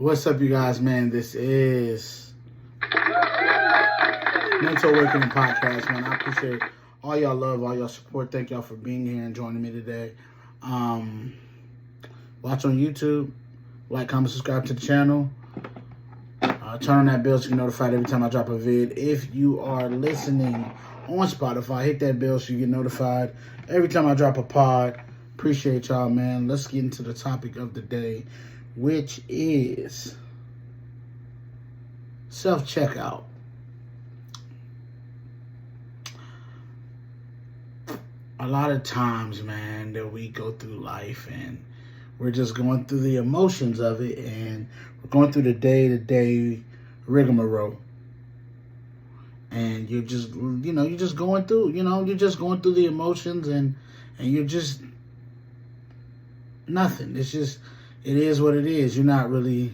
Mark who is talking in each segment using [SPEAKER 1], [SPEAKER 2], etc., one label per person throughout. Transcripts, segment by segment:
[SPEAKER 1] What's up, you guys, man? This is Mental Awakening Podcast, man. I appreciate all y'all love, all y'all support. Thank y'all for being here and joining me today. Watch on YouTube, like, comment, subscribe to the channel. Turn on that bell so you get notified every time I drop a vid. If you are listening on Spotify, hit that bell so you get notified every time I drop a pod. Appreciate y'all, man. Let's get into the topic of the day, which is self-checkout. A lot of times, man, that we go through life and we're just going through the emotions of it, and we're going through the day-to-day rigmarole. And you're just, you're just going through, you're just going through the emotions, and you're just nothing. It's just, it is what it is. You're not really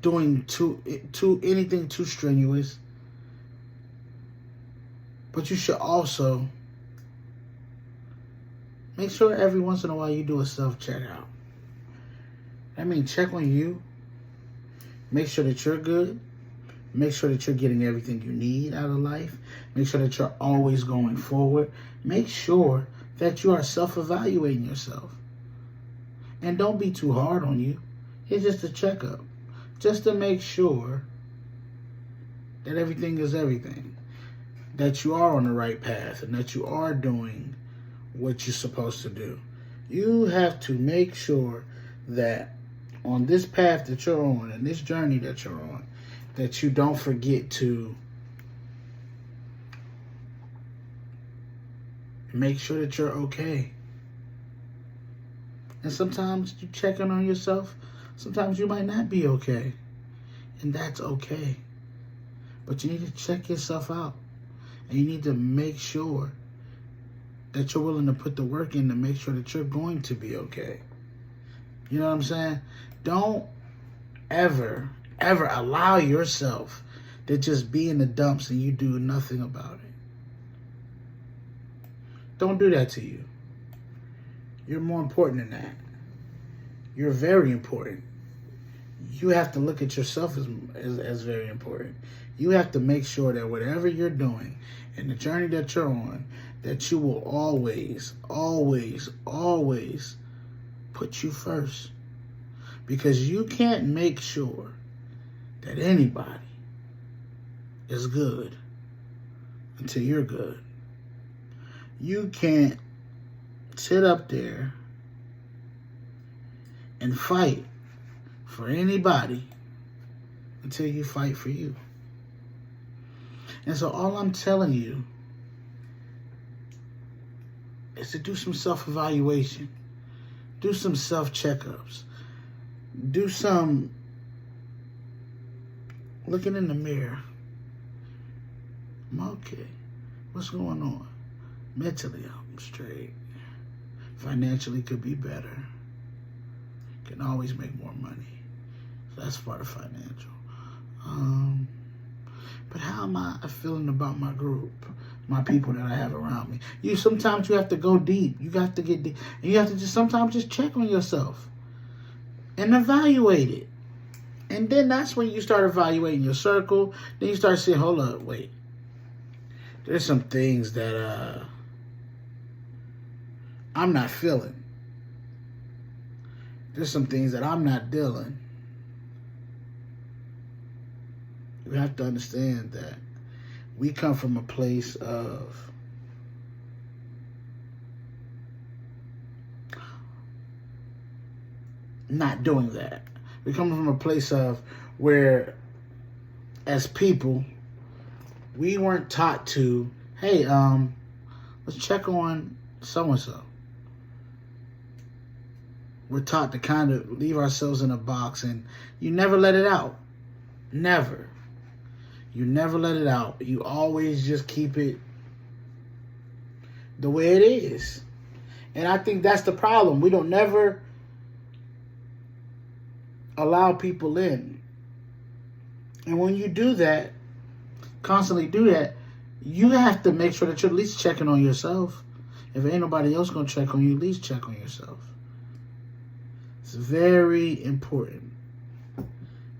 [SPEAKER 1] doing anything too strenuous. But you should also make sure every once in a while you do a self-checkout. I mean, check on you. Make sure that you're good. Make sure that you're getting everything you need out of life. Make sure that you're always going forward. Make sure that you are self-evaluating yourself. And don't be too hard on you. It's just a checkup. Just to make sure that everything is everything. That you are on the right path and that you are doing what you're supposed to do. You have to make sure that on this path that you're on and this journey that you're on, that you don't forget to make sure that you're okay. And sometimes you checking on yourself, sometimes you might not be okay. And that's okay. But you need to check yourself out. And you need to make sure that you're willing to put the work in to make sure that you're going to be okay. You know what I'm saying? Don't ever allow yourself to just be in the dumps and you do nothing about it. Don't do that to you. You're more important than that. You're very important. You have to look at yourself as very important. You have to make sure that whatever you're doing and the journey that you're on, that you will always, always, always put you first. Because you can't make sure that anybody is good until you're good. You can't sit up there and fight for anybody until you fight for you. And so all I'm telling you is to do some self-evaluation. Do some self-checkups. Do some looking in the mirror. I'm okay. What's going on? Mentally, I'm straight. Financially, could be better. Can always make more money. So that's part of financial. But how am I feeling about my group, my people that I have around me? Sometimes you have to go deep. You got to get deep. And you have to sometimes just check on yourself and evaluate it. And then that's when you start evaluating your circle. Then you start saying, hold up, wait. There's some things that I'm not feeling. There's some things that I'm not dealing. You have to understand that we come from a place of not doing that. We come from a place of where, as people, we weren't taught to, hey, let's check on so-and-so. We're taught to kind of leave ourselves in a box, and you never let it out. Never. You never let it out. You always just keep it the way it is. And I think that's the problem. We don't never allow people in. And when you do that, constantly do that, you have to make sure that you're at least checking on yourself. If ain't nobody else going to check on you, at least check on yourself. It's very important.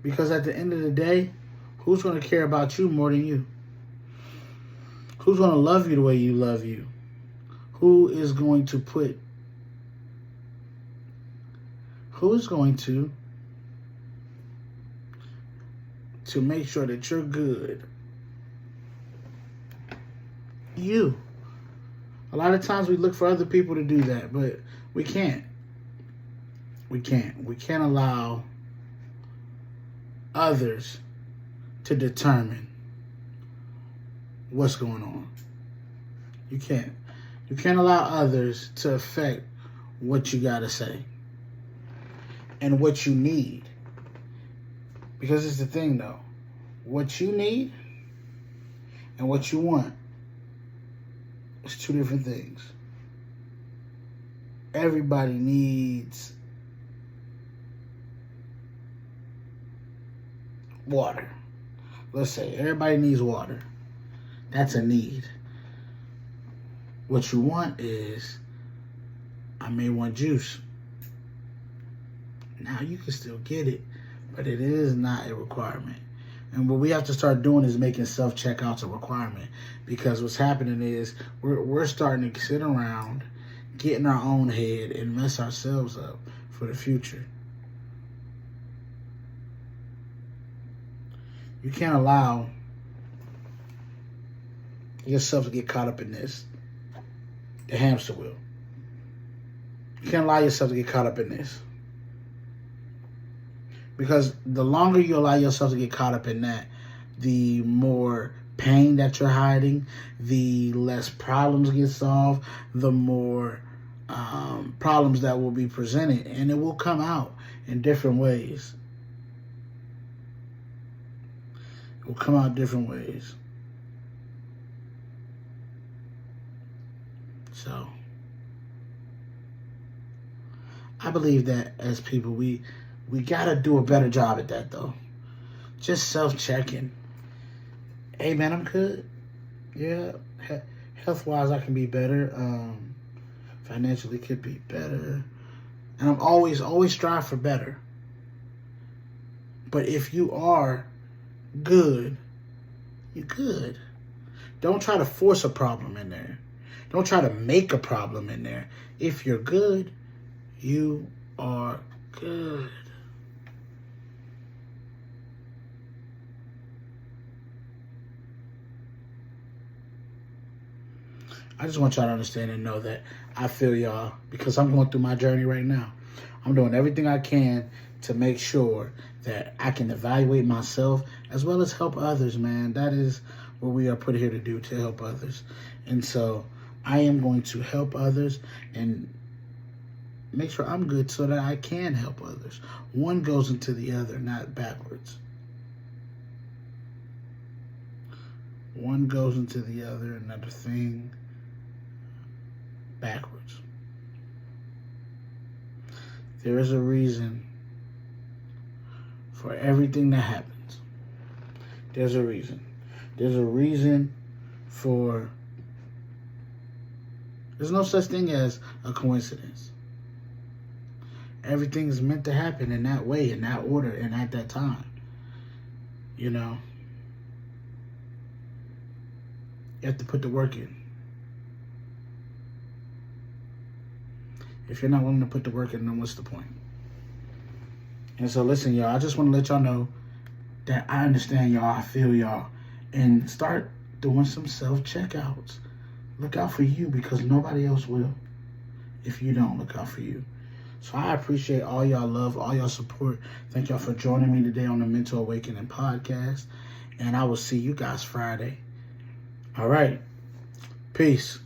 [SPEAKER 1] Because at the end of the day, who's going to care about you more than you? Who's going to love you the way you love you? Who is going to make sure that you're good? You. A lot of times we look for other people to do that, but we can't. We can't allow others to determine what's going on. You can't. You can't allow others to affect what you got to say and what you need. Because it's the thing, though. What you need and what you want is two different things. Everybody needs water. Let's say everybody needs water. That's a need. What you want is, I may want juice. Now you can still get it, but it is not a requirement. And what we have to start doing is making self-checkouts a requirement. Because what's happening is we're starting to sit around, get in our own head, and mess ourselves up for the future. You can't allow yourself to get caught up in this. The hamster wheel. You can't allow yourself to get caught up in this. Because the longer you allow yourself to get caught up in that, the more pain that you're hiding, the less problems get solved, the more problems that will be presented. And it will come out in different ways. It will come out different ways. So, I believe that as people, we got to do a better job at that, though. Just self-checking. Hey, man, I'm good. Yeah. Health-wise, I can be better. Financially, could be better. And I'm always strive for better. But if you are good, you're good. Don't try to force a problem in there. Don't try to make a problem in there. If you're good, you are good. I just want y'all to understand and know that I feel y'all because I'm going through my journey right now. I'm doing everything I can to make sure that I can evaluate myself as well as help others, man. That is what we are put here to do, to help others. And so I am going to help others and make sure I'm good so that I can help others. One goes into the other, not backwards. One goes into the other, another thing backwards. There is a reason for everything that happens. There's a reason. There's a reason for... There's no such thing as a coincidence. Everything is meant to happen in that way, in that order, and at that time. You know? You have to put the work in. If you're not willing to put the work in, then what's the point? And so listen, y'all, I just want to let y'all know that I understand y'all, I feel y'all, and start doing some self-checkouts. Look out for you because nobody else will if you don't look out for you. So I appreciate all y'all love, all y'all support. Thank y'all for joining me today on the Mental Awakening podcast. And I will see you guys Friday. All right. Peace.